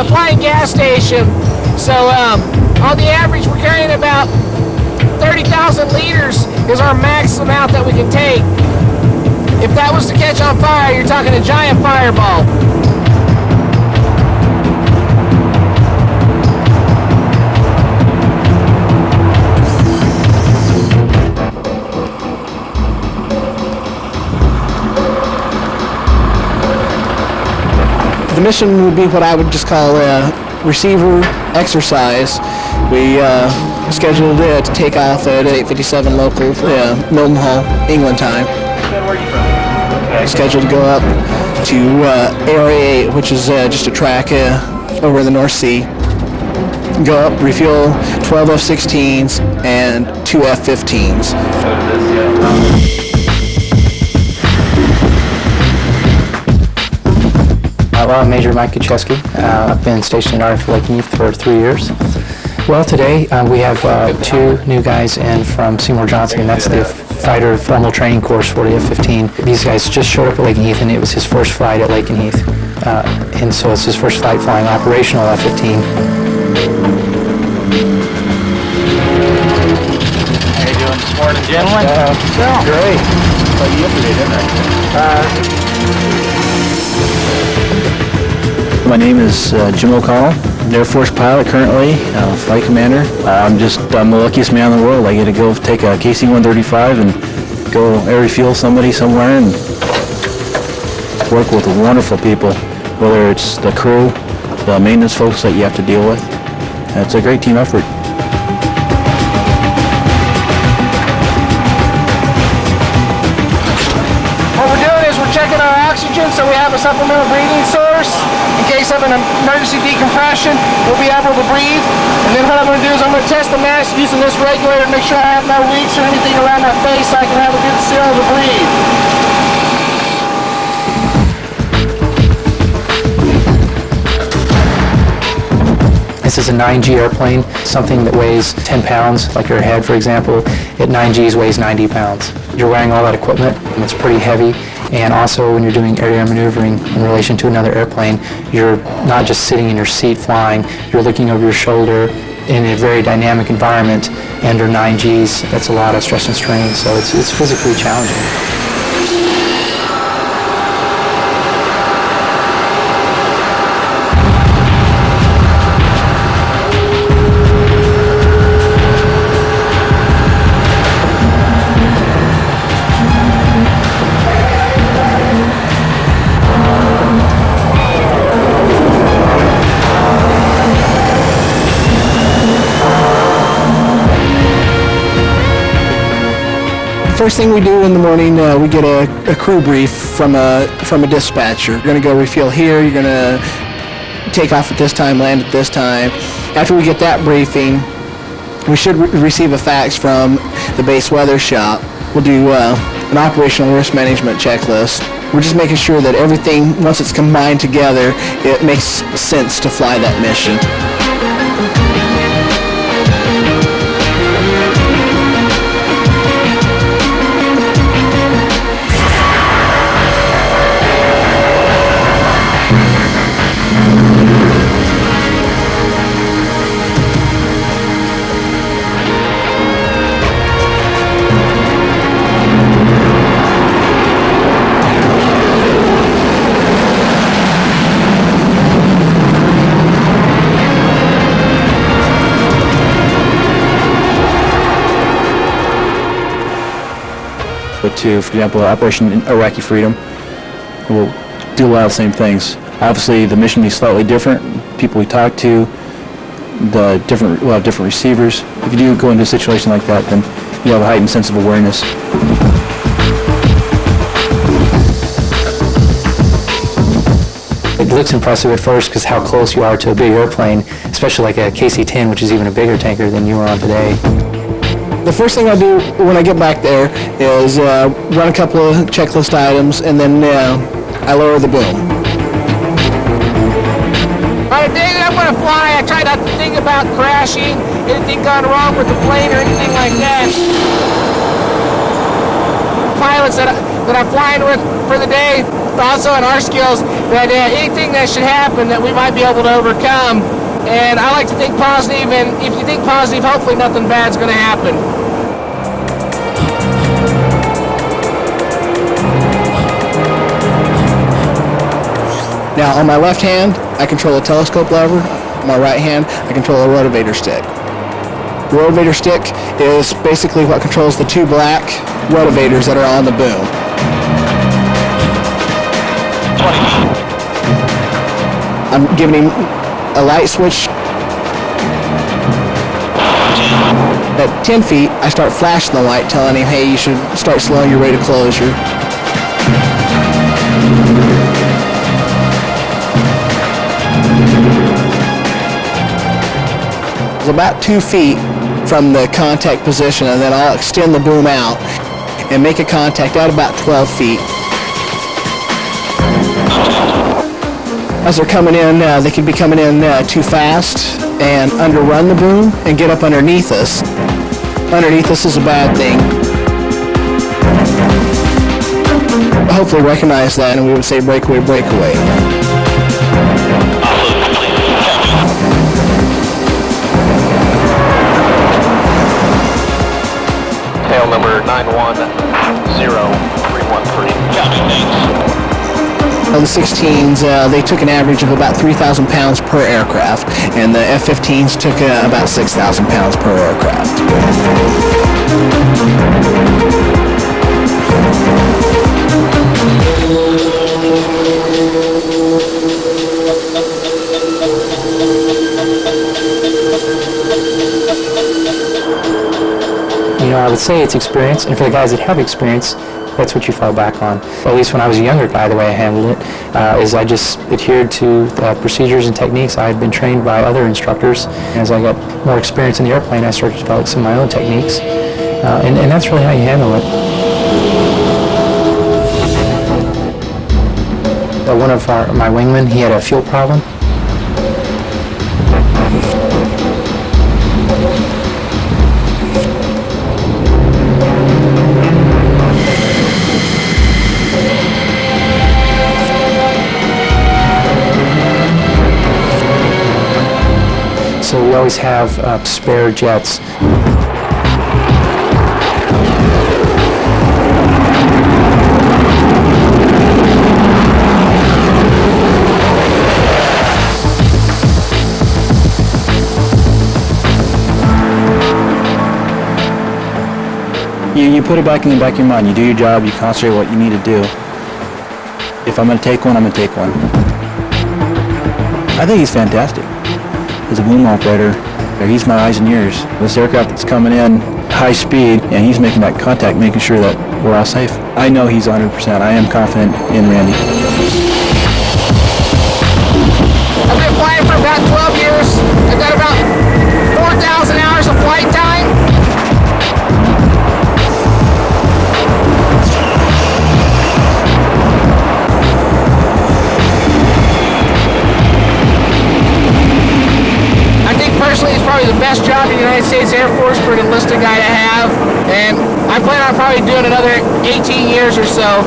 a flying gas station. So on the average, we're carrying about 30,000 liters is our max amount that we can take. If that was to catch on fire, you're talking a giant fireball. The mission would be what I would just call a receiver exercise. We scheduled to take off at 8:57 local, Mildenhall, England time. Where are you from? Okay. Scheduled to go up to Area 8, which is just a track over in the North Sea. Go up, refuel 12 F-16s and 2 F-15s. Well, I'm Major Mike Kucheski. I've been stationed at RF Lake Heath for 3 years. Well, today we have 2 new guys in from Seymour Johnson, and that's the fighter formal training course for the F-15. These guys just showed up at Lake Heath, and it was his first flight at Lake Heath. And so it's his first flight flying operational F-15. How you doing this morning, gentlemen? Great. Well, yesterday, didn't I? My name is Jim O'Connell. I'm an Air Force pilot currently, flight commander. I'm the luckiest man in the world. I get to go take a KC-135 and go air refuel somebody somewhere and work with wonderful people, whether it's the crew, the maintenance folks that you have to deal with. It's a great team effort. What we're doing is we're checking our oxygen so we have a supplemental breathing source. In case of an emergency decompression, we'll be able to breathe. And then what I'm going to do is I'm going to test the mask using this regulator to make sure I have no leaks or anything around my face so I can have a good seal to breathe. This is a 9G airplane, something that weighs 10 pounds, like your head, for example. At 9Gs weighs 90 pounds. You're wearing all that equipment, and it's pretty heavy. And also, when you're doing air-to-air maneuvering in relation to another airplane, you're not just sitting in your seat flying, you're looking over your shoulder in a very dynamic environment. Under 9Gs, that's a lot of stress and strain, so it's physically challenging. First thing we do in the morning, we get a crew brief from a dispatcher. You're going to go refuel here, you're going to take off at this time, land at this time. After we get that briefing, we should receive a fax from the base weather shop. We'll do an operational risk management checklist. We're just making sure that everything, once it's combined together, it makes sense to fly that mission. To, for example, Operation Iraqi Freedom, we'll do a lot of the same things. Obviously, the mission will be slightly different. People we talk to, we'll have different receivers. If you do go into a situation like that, then you have a heightened sense of awareness. It looks impressive at first because how close you are to a big airplane, especially like a KC-10, which is even a bigger tanker than you are on today. The first thing I do when I get back there is run a couple of checklist items, and then I lower the boom. On the day that I'm going to fly, I try not to think about crashing, anything gone wrong with the plane or anything like that. Pilots that I'm flying with for the day, but also in our skills that anything that should happen that we might be able to overcome. And I like to think positive, and if you think positive, hopefully nothing bad's going to happen. Now, on my left hand, I control a telescope lever. On my right hand, I control a rotovator stick. The rotovator stick is basically what controls the two black rotovators that are on the boom. I'm giving him a light switch. At 10 feet, I start flashing the light, telling him, hey, you should start slowing your rate of closure. It's about 2 feet from the contact position, and then I'll extend the boom out and make a contact at about 12 feet. As they're coming in, they can be coming in too fast and underrun the boom and get up underneath us. Underneath us is a bad thing. Hopefully recognize that, and we would say breakaway, breakaway. Tail number 910313. The 16s, they took an average of about 3,000 pounds per aircraft, and the F-15s took about 6,000 pounds per aircraft. You know, I would say it's experience, and for the guys that have experience, that's what you fall back on. At least when I was a younger guy, the way I handled it is I just adhered to the procedures and techniques I had been trained by other instructors. As I got more experience in the airplane, I started to develop some of my own techniques, and that's really how you handle it. One of my wingmen, he had a fuel problem. So we always have spare jets. You put it back in the back of your mind. You do your job, you concentrate what you need to do. If I'm going to take one, I'm going to take one. I think he's fantastic. As a boom operator, he's my eyes and ears. This aircraft that's coming in high speed, and he's making that contact, making sure that we're all safe. I know he's 100%. I am confident in Randy. I've been flying for about 12 years. I've got about 4,000 hours of flight time. Personally, it's probably the best job in the United States Air Force for an enlisted guy to have, and I plan on probably doing another 18 years or so.